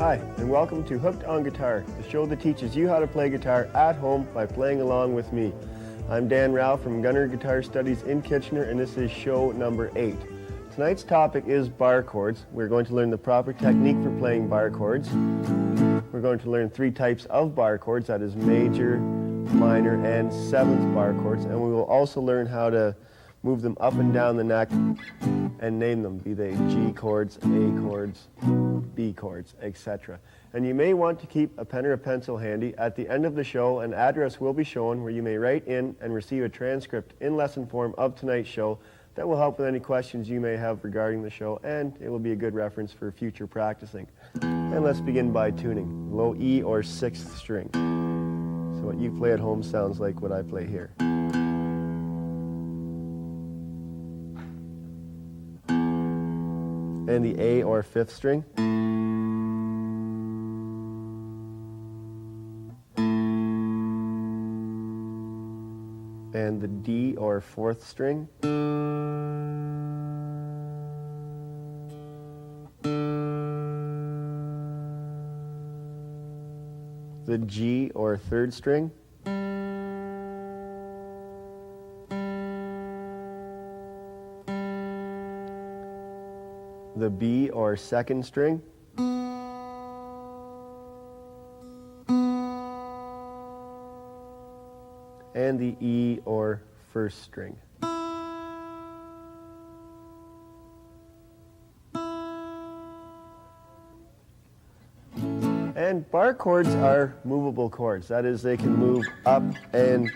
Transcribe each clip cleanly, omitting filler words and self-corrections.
Hi, and welcome to Hooked on Guitar, the show that teaches you how to play guitar at home by playing along with me. I'm Dan Rao from Gunner Guitar Studies in Kitchener, and this is show number 8. Tonight's topic is bar chords. We're going to learn the proper technique for playing bar chords. We're going to learn 3 types of bar chords, that is major, minor, and 7th bar chords, and we will also learn how to move them up and down the neck and name them, be they G chords, A chords, B chords, etc. And you may want to keep a pen or a pencil handy. At the end of the show, an address will be shown where you may write in and receive a transcript in lesson form of tonight's show that will help with any questions you may have regarding the show, and it will be a good reference for future practicing. And let's begin by tuning. Low E or 6th string. So what you play at home sounds like what I play here. And the A or 5th string. And the D or 4th string. The G or 3rd string. The B or 2nd string. And the E or 1st string. And bar chords are movable chords. That is, they can move up and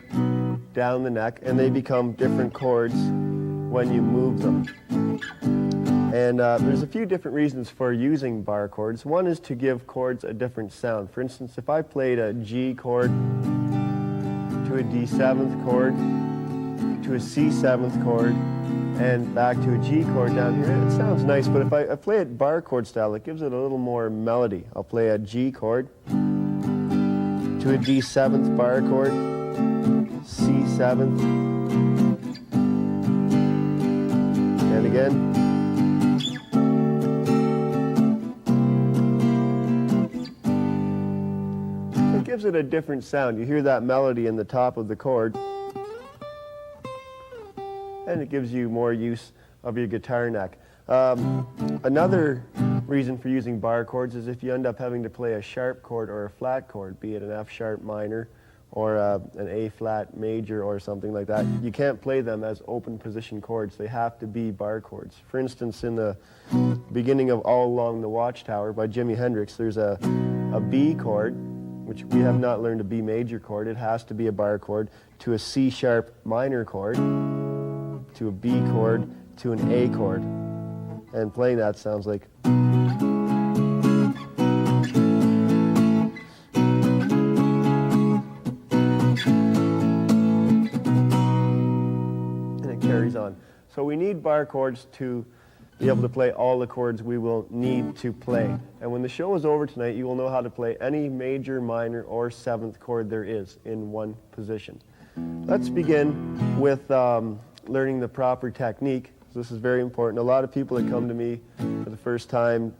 down the neck, and they become different chords when you move them. And there's a few different reasons for using bar chords. One is to give chords a different sound. For instance, if I played a G chord to a D7th chord to a C7th chord and back to a G chord down here, it sounds nice, but if I play it bar chord style, it gives it a little more melody. I'll play a G chord to a D7th bar chord, C7th, and again. Gives it a different sound. You hear that melody in the top of the chord, and it gives you more use of your guitar neck. Another reason for using bar chords is if you end up having to play a sharp chord or a flat chord, be it an F sharp minor or an A flat major or something like that. You can't play them as open position chords. They have to be bar chords. For instance, in the beginning of All Along the Watchtower by Jimi Hendrix, there's a B chord, which we have not learned a B major chord. It has to be a bar chord, to a C sharp minor chord, to a B chord, to an A chord. And playing that sounds like. And it carries on. So we need bar chords to be able to play all the chords we will need to play. And when the show is over tonight, you will know how to play any major, minor, or 7th chord there is in one position. Let's begin with learning the proper technique. This is very important. A lot of people that come to me for the first time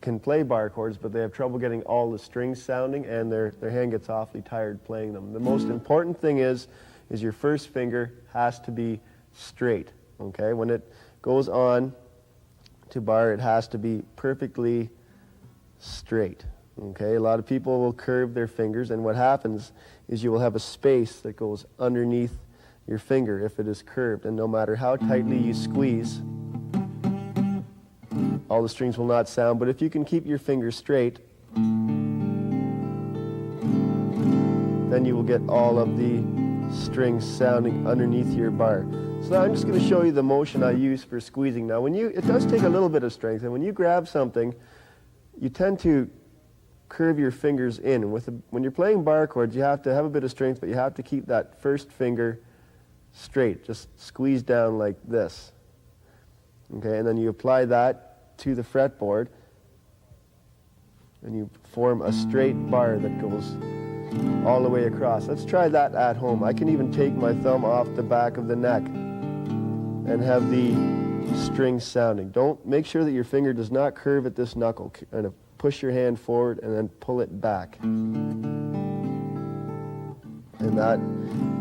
can play bar chords, but they have trouble getting all the strings sounding, and their hand gets awfully tired playing them. The most important thing is your first finger has to be straight. Okay? When it goes on to bar, it has to be perfectly straight. Okay, a lot of people will curve their fingers, and what happens is you will have a space that goes underneath your finger if it is curved, and no matter how tightly you squeeze, all the strings will not sound. But if you can keep your fingers straight, then you will get all of the strings sounding underneath your bar. So now I'm just going to show you the motion I use for squeezing. Now it does take a little bit of strength, and when you grab something, you tend to curve your fingers in. When you're playing bar chords, you have to have a bit of strength, but you have to keep that first finger straight. Just squeeze down like this. Okay, and then you apply that to the fretboard, and you form a straight bar that goes all the way across. Let's try that at home. I can even take my thumb off the back of the neck and have the strings sounding. Make sure that your finger does not curve at this knuckle. Kind of push your hand forward and then pull it back. And that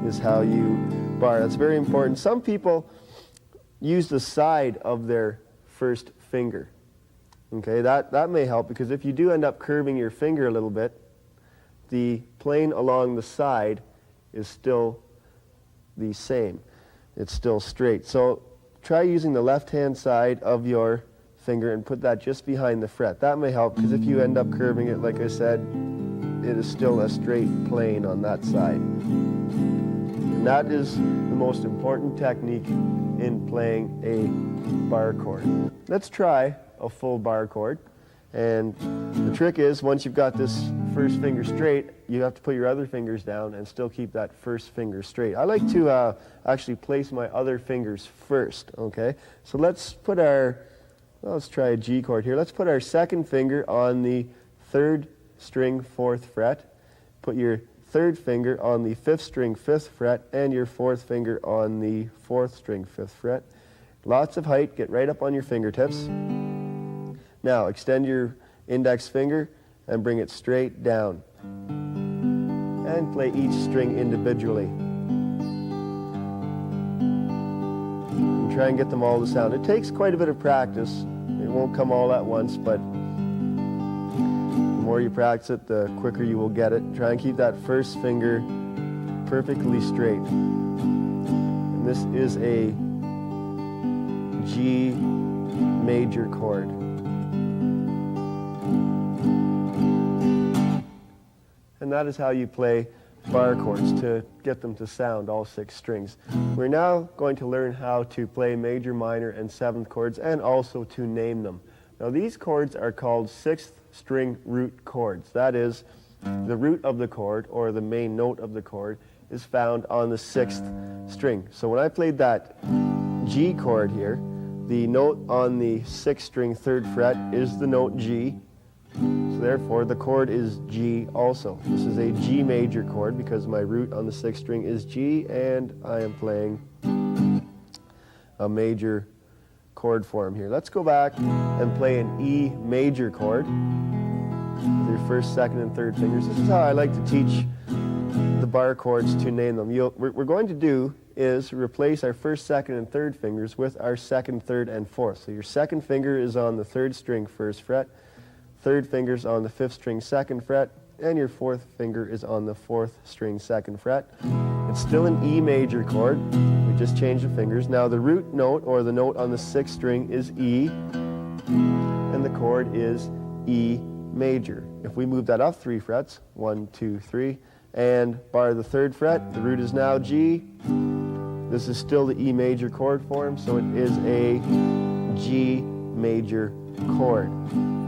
is how you bar. That's very important. Some people use the side of their first finger. Okay, that may help, because if you do end up curving your finger a little bit, the plane along the side is still the same. It's still straight. So try using the left-hand side of your finger and put that just behind the fret. That may help, because if you end up curving it, like I said, it is still a straight plane on that side. And that is the most important technique in playing a bar chord. Let's try a full bar chord. And the trick is, once you've got this first finger straight, you have to put your other fingers down and still keep that first finger straight. I like to actually place my other fingers first, okay? So let's put let's try a G chord here. Let's put our second finger on the 3rd string 4th fret. Put your 3rd finger on the 5th string 5th fret and your 4th finger on the 4th string 5th fret. Lots of height, get right up on your fingertips. Now extend your index finger and bring it straight down. And play each string individually. And try and get them all to sound. It takes quite a bit of practice. It won't come all at once, but the more you practice it, the quicker you will get it. Try and keep that first finger perfectly straight. And this is a G major chord. And that is how you play bar chords, to get them to sound all 6 strings. We're now going to learn how to play major, minor, and 7th chords, and also to name them. Now these chords are called 6th string root chords. That is, the root of the chord, or the main note of the chord, is found on the 6th string. So when I played that G chord here, the note on the 6th string 3rd fret is the note G. So therefore the chord is G also. This is a G major chord because my root on the 6th string is G, and I am playing a major chord form here. Let's go back and play an E major chord with your 1st, 2nd, and 3rd fingers. This is how I like to teach the bar chords to name them. What we're going to do is replace our 1st, 2nd, and 3rd fingers with our 2nd, 3rd, and 4th. So your 2nd finger is on the 3rd string 1st fret, 3rd finger's on the 5th string 2nd fret, and your 4th finger is on the 4th string 2nd fret. It's still an E major chord. We just changed the fingers. Now the root note, or the note on the 6th string, is E, and the chord is E major. If we move that up 3 frets, 1, 2, 3, and bar the 3rd fret, the root is now G. This is still the E major chord form, so it is a G major chord.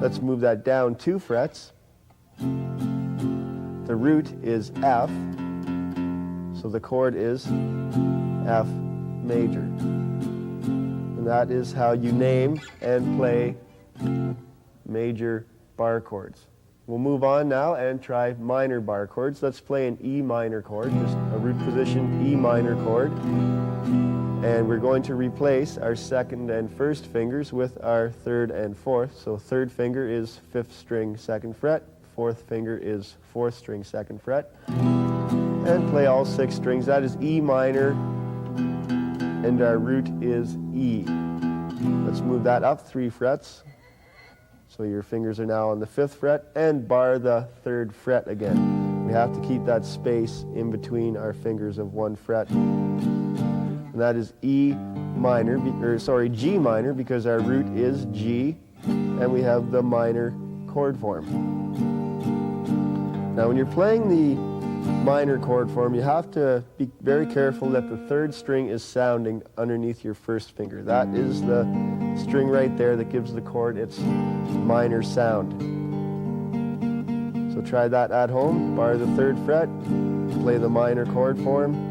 Let's move that down 2 frets. The root is F, so the chord is F major. And that is how you name and play major bar chords. We'll move on now and try minor bar chords. Let's play an E minor chord, just a root position E minor chord. And we're going to replace our 2nd and 1st fingers with our 3rd and 4th. So 3rd finger is 5th string 2nd fret, 4th finger is 4th string 2nd fret. And play all 6 strings. That is E minor, and our root is E. Let's move that up 3 frets. So your fingers are now on the 5th fret, and bar the 3rd fret again. We have to keep that space in between our fingers of 1 fret. And that is E minor, G minor, because our root is G, and we have the minor chord form. Now when you're playing the minor chord form, you have to be very careful that the 3rd string is sounding underneath your 1st finger. That is the string right there that gives the chord its minor sound. So try that at home. Bar the 3rd fret, play the minor chord form.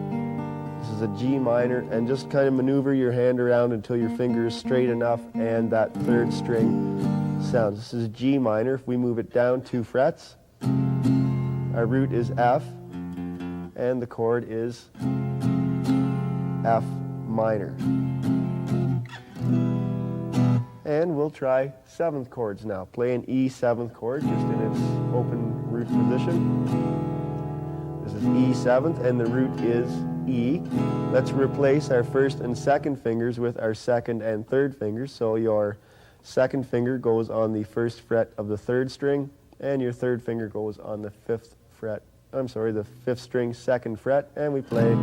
This is a G minor, and just kind of maneuver your hand around until your finger is straight enough and that 3rd string sounds. This is G minor. If we move it down 2 frets, our root is F, and the chord is F minor. And we'll try 7th chords now. Play an E 7th chord just in its open root position. This is E 7th and the root is E. Let's replace our 1st and 2nd fingers with our 2nd and 3rd fingers. So your 2nd finger goes on the 1st fret of the 3rd string and your 3rd finger goes on the 5th string 2nd fret, and we play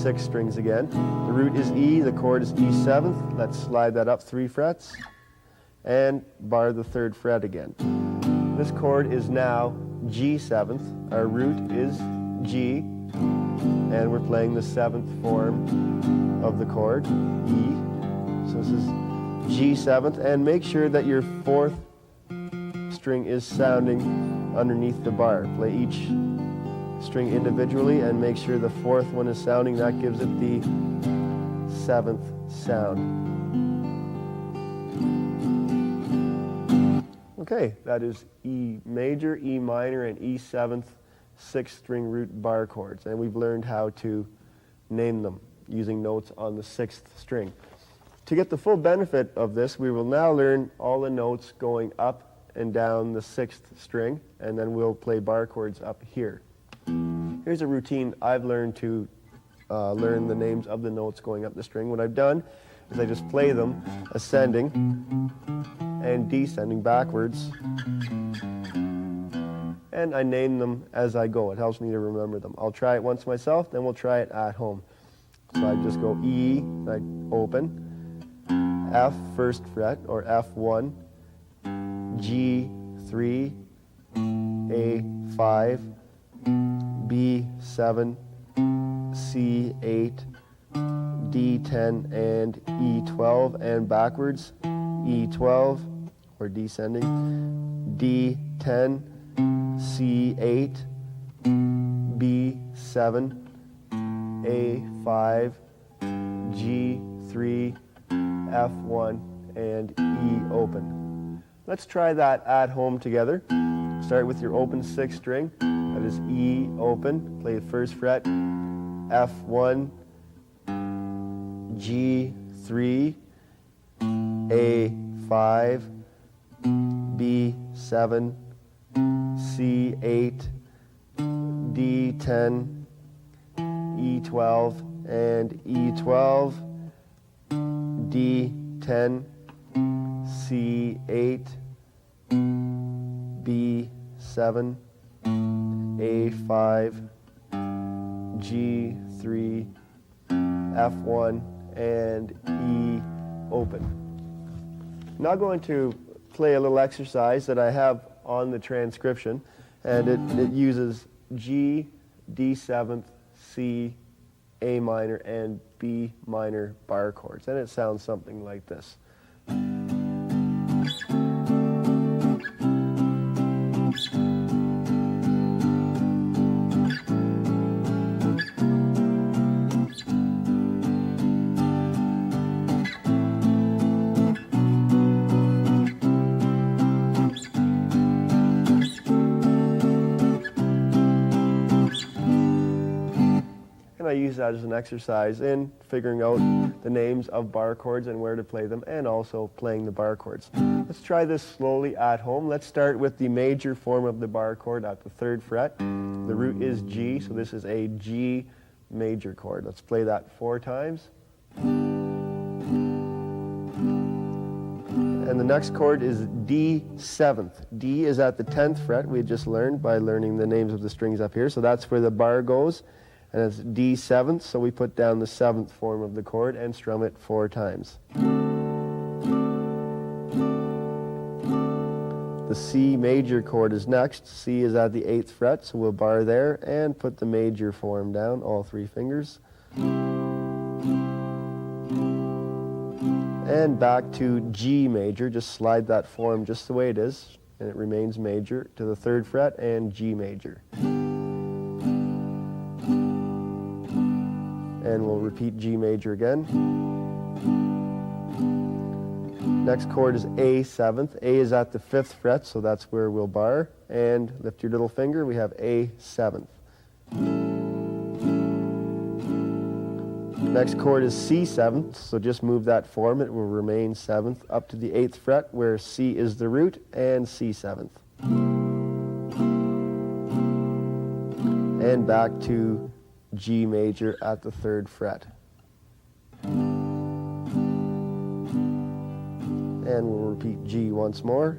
6 strings again. The root is E, the chord is E 7th. Let's slide that up 3 frets and bar the 3rd fret again. This chord is now G 7th. Our root is G, and we're playing the 7th form of the chord, E. So this is G 7th, and make sure that your 4th string is sounding underneath the bar. Play each string individually and make sure the 4th one is sounding. That gives it the 7th sound. Okay, that is E major, E minor, and E 7th 6th string root bar chords. And we've learned how to name them using notes on the 6th string. To get the full benefit of this, we will now learn all the notes going up and down the 6th string, and then we'll play bar chords up here. Here's a routine I've learned to learn the names of the notes going up the string. What I've done is I just play them ascending and descending backwards, and I name them as I go. It helps me to remember them. I'll try it once myself, then we'll try it at home. So I just go E, I open, F 1st fret or F1, G 3, A 5, B 7, C 8, D 10, and E 12, and backwards E 12 or descending, D 10, C 8, B 7, A 5, G 3, F1, and E open. Let's try that at home together. Start with your open 6th string. That is E open. Play the 1st fret, F1, G 3, A 5, B 7, C 8, D 10, E 12, and E 12, D 10, C 8, B 7, A 5, G 3, F1, and E open. Now I'm going to play a little exercise that I have on the transcription, and it uses G, D 7th, C, A minor, and B minor bar chords, and it sounds something like this. I use that as an exercise in figuring out the names of bar chords and where to play them, and also playing the bar chords. Let's try this slowly at home. Let's start with the major form of the bar chord at the 3rd fret. The root is G, so this is a G major chord. Let's play that 4 times. And the next chord is D 7th. D is at the 10th fret. We just learned by learning the names of the strings up here, so that's where the bar goes. And it's D 7th, so we put down the 7th form of the chord and strum it 4 times. The C major chord is next. C is at the 8th fret, so we'll bar there and put the major form down, all 3 fingers. And back to G major, just slide that form just the way it is, and it remains major to the 3rd fret, and G major. And we'll repeat G major again. Next chord is A 7th. A is at the 5th fret, so that's where we'll bar. And lift your little finger, we have A 7th. Next chord is C seventh, so just move that form. It will remain seventh up to the 8th fret where C is the root and C seventh. And back to G major at the 3rd fret. And we'll repeat G once more.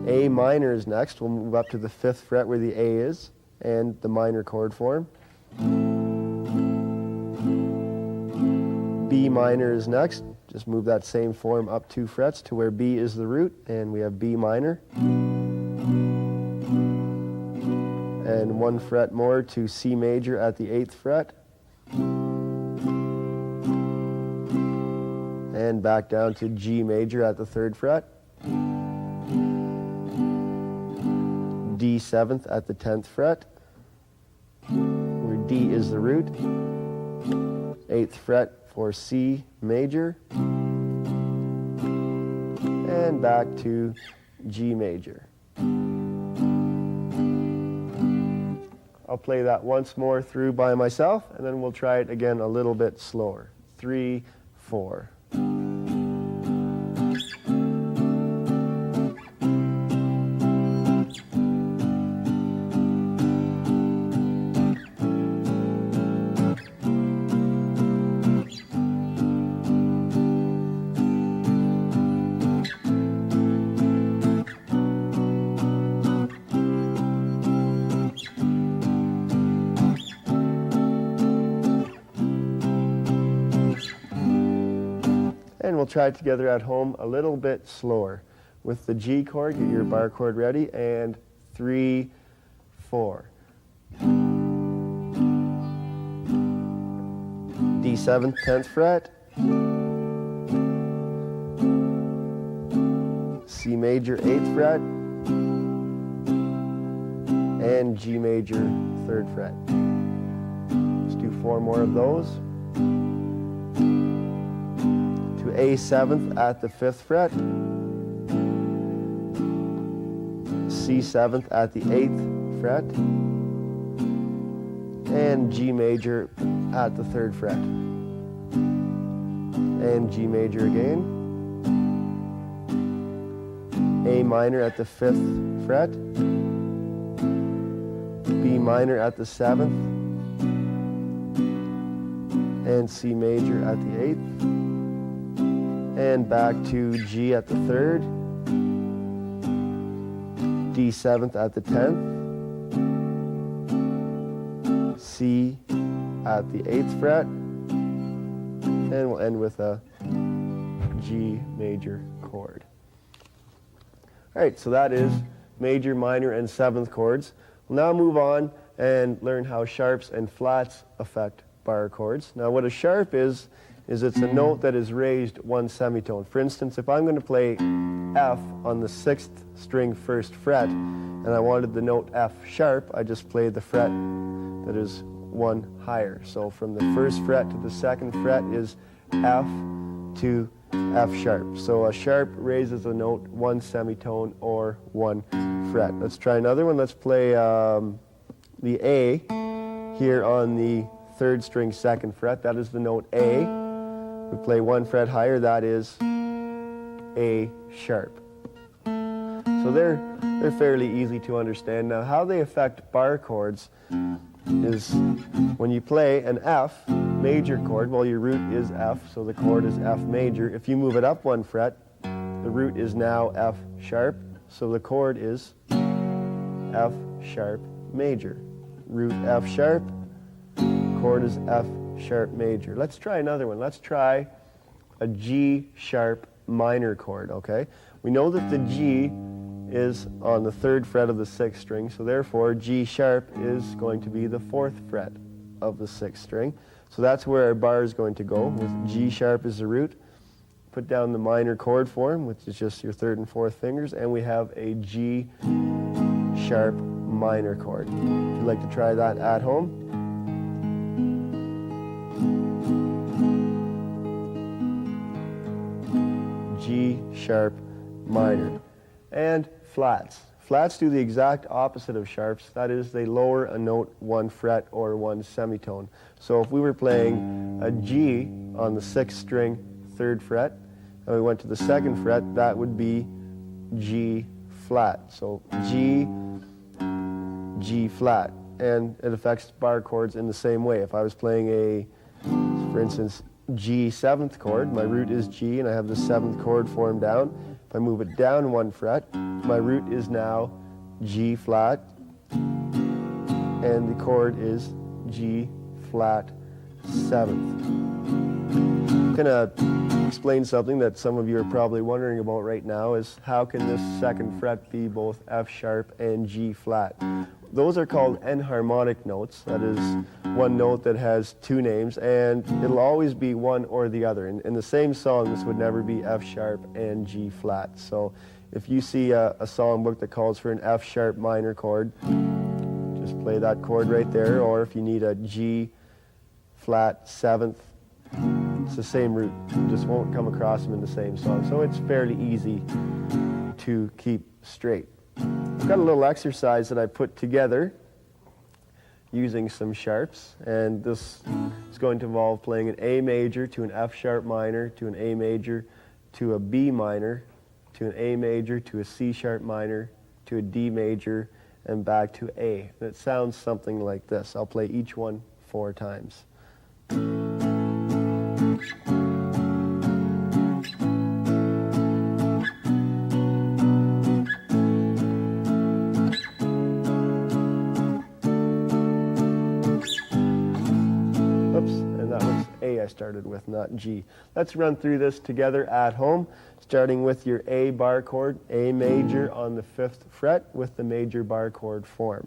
A minor is next. We'll move up to the 5th fret where the A is and the minor chord form. B minor is next. Just move that same form up 2 frets to where B is the root, and we have B minor. And 1 fret more to C major at the 8th fret. And back down to G major at the 3rd fret. D seventh at the 10th fret, where D is the root. 8th fret for C major. And back to G major. I'll play that once more through by myself, and then we'll try it again a little bit slower. 3, 4. And we'll try it together at home a little bit slower. With the G chord, get your bar chord ready, and 3, 4. D seventh, 10th fret. C major, 8th fret. And G major, 3rd fret. Let's do 4 more of those. To A seventh at the 5th fret, C seventh at the 8th fret, and G major at the 3rd fret, and G major again, A minor at the 5th fret, B minor at the 7th, and C major at the 8th, and back to G at the 3rd, D seventh at the 10th, C at the 8th fret, and we'll end with a G major chord. All right, so that is major, minor, and 7th chords. We'll now move on and learn how sharps and flats affect bar chords. Now, what a sharp is it's a note that is raised 1 semitone. For instance, if I'm going to play F on the 6th string 1st fret, and I wanted the note F sharp, I just play the fret that is 1 higher. So from the 1st fret to the 2nd fret is F to F sharp. So a sharp raises a note 1 semitone or 1 fret. Let's try another one. Let's play the A here on the 3rd string 2nd fret. That is the note A. We play 1 fret higher, that is A sharp. So they're fairly easy to understand. Now, how they affect bar chords is when you play an F major chord, well, your root is F, so the chord is F major. If you move it up 1 fret, the root is now F sharp, so the chord is F sharp major. Root F sharp, chord is F sharp major. Let's try another one. Let's try a G sharp minor chord, okay? We know that the G is on the 3rd fret of the 6th string, so therefore G sharp is going to be the 4th fret of the 6th string. So that's where our bar is going to go, with G sharp as the root. Put down the minor chord form, which is just your 3rd and 4th fingers, and we have a G sharp minor chord. If you'd like to try that at home. G sharp minor. And flats. Flats do the exact opposite of sharps. That is, they lower a note 1 fret or 1 semitone. So if we were playing a G on the 6th string, 3rd fret, and we went to the 2nd fret, that would be G flat. So G, G flat. And it affects bar chords in the same way. If I was playing a, for instance, G 7th chord, my root is G and I have the 7th chord formed down. If I move it down 1 fret, my root is now G flat and the chord is G flat 7th. I'm going to explain something that some of you are probably wondering about right now is how can this 2nd fret be both F sharp and G flat? Those are called enharmonic notes. That is one note that has 2 names, and it'll always be one or the other. In the same song, this would never be F sharp and G flat. So if you see a songbook that calls for an F sharp minor chord, just play that chord right there. Or if you need a G flat 7th, it's the same root. You just won't come across them in the same song. So it's fairly easy to keep straight. I've got a little exercise that I put together using some sharps, and this is going to involve playing an A major to an F sharp minor to an A major to a B minor to an A major to a C sharp minor to a D major and back to A. And it sounds something like this. I'll play each one 4 times. I started with, not G. Let's run through this together at home, starting with your A bar chord, A major on the 5th fret with the major bar chord form.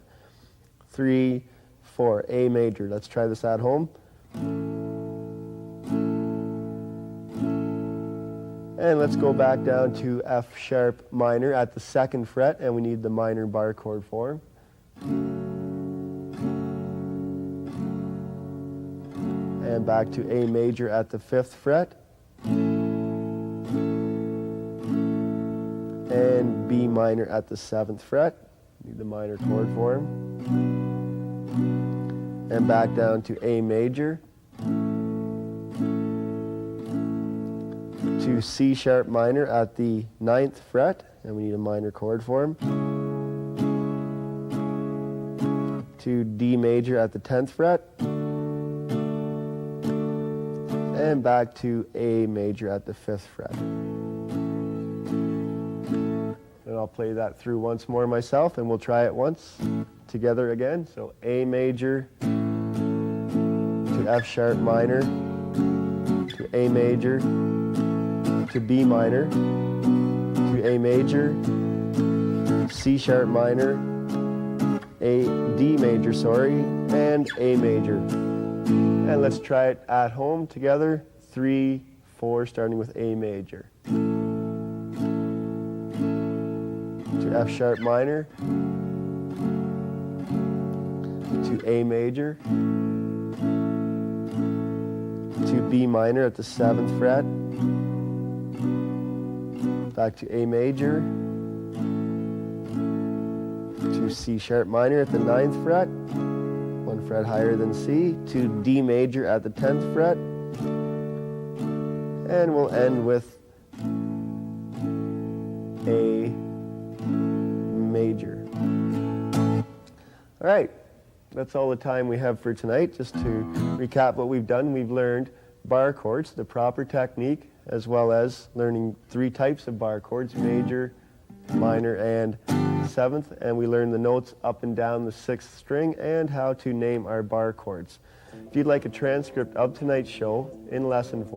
3, 4, A major. Let's try this at home. And let's go back down to F sharp minor at the 2nd fret, and we need the minor bar chord form. And back to A major at the 5th fret, and B minor at the 7th fret, need the minor chord form, and back down to A major, to C sharp minor at the 9th fret, and we need a minor chord form, to D major at the 10th fret, and back to A major at the 5th fret. And I'll play that through once more myself, and we'll try it once together again. So A major to F sharp minor to A major to B minor to A major, C sharp minor, D major, and A major. And let's try it at home together. 3, 4, starting with A major. To F sharp minor. To A major. To B minor at the 7th fret. Back to A major. To C sharp minor at the 9th fret. 1 fret higher than C, to D major at the 10th fret, and we'll end with A major. All right, that's all the time we have for tonight. Just to recap what we've done, we've learned bar chords, the proper technique, as well as learning 3 types of bar chords, major, minor, and 7th, and we learned the notes up and down the 6th string and how to name our bar chords. If you'd like a transcript of tonight's show in lesson 4,